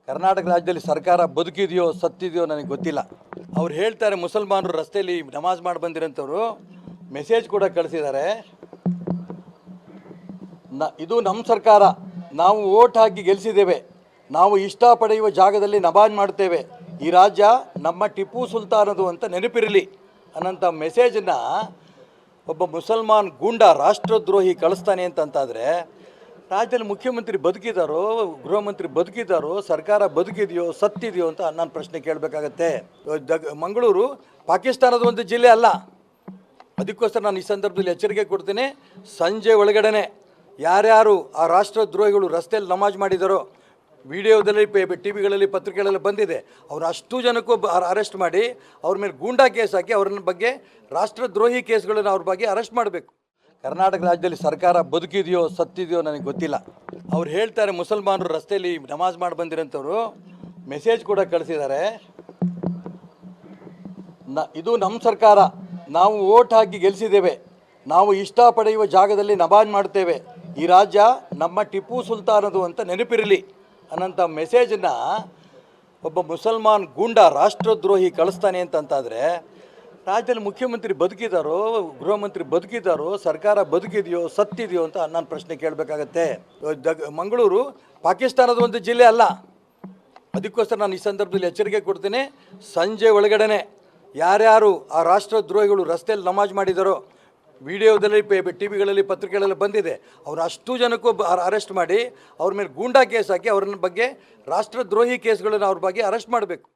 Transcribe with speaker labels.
Speaker 1: ಕರ್ನಾಟಕ ರಾಜ್ಯದಲ್ಲಿ ಸರ್ಕಾರ ಬದುಕಿದೆಯೋ ಸತ್ತಿದೆಯೋ ನನಗೆ ಗೊತ್ತಿಲ್ಲ. ಅವ್ರು ಹೇಳ್ತಾರೆ ಮುಸಲ್ಮಾನರು ರಸ್ತೆಯಲ್ಲಿ ನಮಾಜ್ ಮಾಡಿ ಬಂದಿರೋಂಥವ್ರು ಮೆಸೇಜ್ ಕೂಡ ಕಳಿಸಿದ್ದಾರೆ. ಇದು ನಮ್ಮ ಸರ್ಕಾರ, ನಾವು ಓಟ್ ಹಾಕಿ ಗೆಲ್ಲಿಸಿದ್ದೇವೆ, ನಾವು ಇಷ್ಟ ಪಡೆಯುವ ಜಾಗದಲ್ಲಿ ನಮಾಜ್ ಮಾಡ್ತೇವೆ, ಈ ರಾಜ್ಯ ನಮ್ಮ ಟಿಪ್ಪು ಸುಲ್ತಾನದು ಅಂತ ನೆನಪಿರಲಿ ಅನ್ನೋಂಥ ಮೆಸೇಜನ್ನು ಒಬ್ಬ ಮುಸಲ್ಮಾನ್ ಗೂಂಡ ರಾಷ್ಟ್ರದ್ರೋಹಿ ಕಳಿಸ್ತಾನೆ ಅಂತಂತಾದರೆ ರಾಜ್ಯದಲ್ಲಿ ಮುಖ್ಯಮಂತ್ರಿ ಬದುಕಿದಾರೋ, ಗೃಹ ಮಂತ್ರಿ ಬದುಕಿದಾರೋ, ಸರ್ಕಾರ ಬದುಕಿದೆಯೋ ಸತ್ತಿದೆಯೋ ಅಂತ ನಾನು ಪ್ರಶ್ನೆ ಕೇಳಬೇಕಾಗತ್ತೆ. ಮಂಗಳೂರು ಪಾಕಿಸ್ತಾನದ ಒಂದು ಜಿಲ್ಲೆ ಅಲ್ಲ. ಅದಕ್ಕೋಸ್ಕರ ನಾನು ಈ ಸಂದರ್ಭದಲ್ಲಿ ಎಚ್ಚರಿಕೆ ಕೊಡ್ತೀನಿ. ಸಂಜೆ ಒಳಗಡೆ ಯಾರ್ಯಾರು ಆ ರಾಷ್ಟ್ರದ್ರೋಹಿಗಳು ರಸ್ತೆಯಲ್ಲಿ ನಮಾಜ್ ಮಾಡಿದಾರೋ, ವಿಡಿಯೋದಲ್ಲಿ ಟಿ ವಿಗಳಲ್ಲಿ ಪತ್ರಿಕೆಗಳಲ್ಲಿ ಬಂದಿದೆ, ಅವ್ರು ಅಷ್ಟು ಜನಕ್ಕೂ ಅರೆಸ್ಟ್ ಮಾಡಿ ಅವ್ರ ಮೇಲೆ ಗೂಂಡಾ ಕೇಸ್ ಹಾಕಿ ಅವ್ರ ಬಗ್ಗೆ ರಾಷ್ಟ್ರದ್ರೋಹಿ ಕೇಸ್ಗಳನ್ನು ಅವ್ರ ಬಗ್ಗೆ ಅರೆಸ್ಟ್ ಮಾಡಬೇಕು. ಕರ್ನಾಟಕ ರಾಜ್ಯದಲ್ಲಿ ಸರ್ಕಾರ ಬದುಕಿದೆಯೋ ಸತ್ತಿದೆಯೋ ನನಗೆ ಗೊತ್ತಿಲ್ಲ. ಅವ್ರು ಹೇಳ್ತಾರೆ ಮುಸಲ್ಮಾನರು ರಸ್ತೆಯಲ್ಲಿ ನಮಾಜ್ ಮಾಡಿ ಬಂದಿರೋಂಥವ್ರು ಮೆಸೇಜ್ ಕೂಡ ಕಳಿಸಿದ್ದಾರೆ. ಇದು ನಮ್ಮ ಸರ್ಕಾರ, ನಾವು ಓಟ್ ಹಾಕಿ ಗೆಲ್ಲಿಸಿದ್ದೇವೆ, ನಾವು ಇಷ್ಟ ಪಡೆಯುವ ಜಾಗದಲ್ಲಿ ನಮಾಜ್ ಮಾಡ್ತೇವೆ, ಈ ರಾಜ್ಯ ನಮ್ಮ ಟಿಪ್ಪು ಸುಲ್ತಾನದು ಅಂತ ನೆನಪಿರಲಿ ಅನ್ನೋಂಥ ಮೆಸೇಜನ್ನು ಒಬ್ಬ ಮುಸಲ್ಮಾನ್ ಗೂಂಡ ರಾಷ್ಟ್ರದ್ರೋಹಿ ಕಳಿಸ್ತಾನೆ ಅಂತಂತಾದರೆ ರಾಜ್ಯದಲ್ಲಿ ಮುಖ್ಯಮಂತ್ರಿ ಬದುಕಿದಾರೋ, ಗೃಹ ಮಂತ್ರಿ ಬದುಕಿದಾರೋ, ಸರ್ಕಾರ ಬದುಕಿದೆಯೋ ಸತ್ತಿದೆಯೋ ಅಂತ ನಾನು ಪ್ರಶ್ನೆ ಕೇಳಬೇಕಾಗತ್ತೆ. ಮಂಗಳೂರು ಪಾಕಿಸ್ತಾನದ ಒಂದು ಜಿಲ್ಲೆ ಅಲ್ಲ. ಅದಕ್ಕೋಸ್ಕರ ನಾನು ಈ ಸಂದರ್ಭದಲ್ಲಿ ಎಚ್ಚರಿಕೆ ಕೊಡ್ತೀನಿ. ಸಂಜೆ ಒಳಗಡೆ ಯಾರ್ಯಾರು ಆ ರಾಷ್ಟ್ರದ್ರೋಹಿಗಳು ರಸ್ತೆಯಲ್ಲಿ ನಮಾಜ್ ಮಾಡಿದಾರೋ, ವಿಡಿಯೋದಲ್ಲಿ ಟಿ ವಿಗಳಲ್ಲಿ ಪತ್ರಿಕೆಗಳಲ್ಲಿ ಬಂದಿದೆ, ಅವ್ರು ಅಷ್ಟು ಜನಕ್ಕೂ ಅರೆಸ್ಟ್ ಮಾಡಿ ಅವ್ರ ಮೇಲೆ ಗೂಂಡಾ ಕೇಸ್ ಹಾಕಿ ಅವ್ರ ಬಗ್ಗೆ ರಾಷ್ಟ್ರದ್ರೋಹಿ ಕೇಸ್ಗಳನ್ನು ಅವ್ರ ಬಗ್ಗೆ ಅರೆಸ್ಟ್ ಮಾಡಬೇಕು.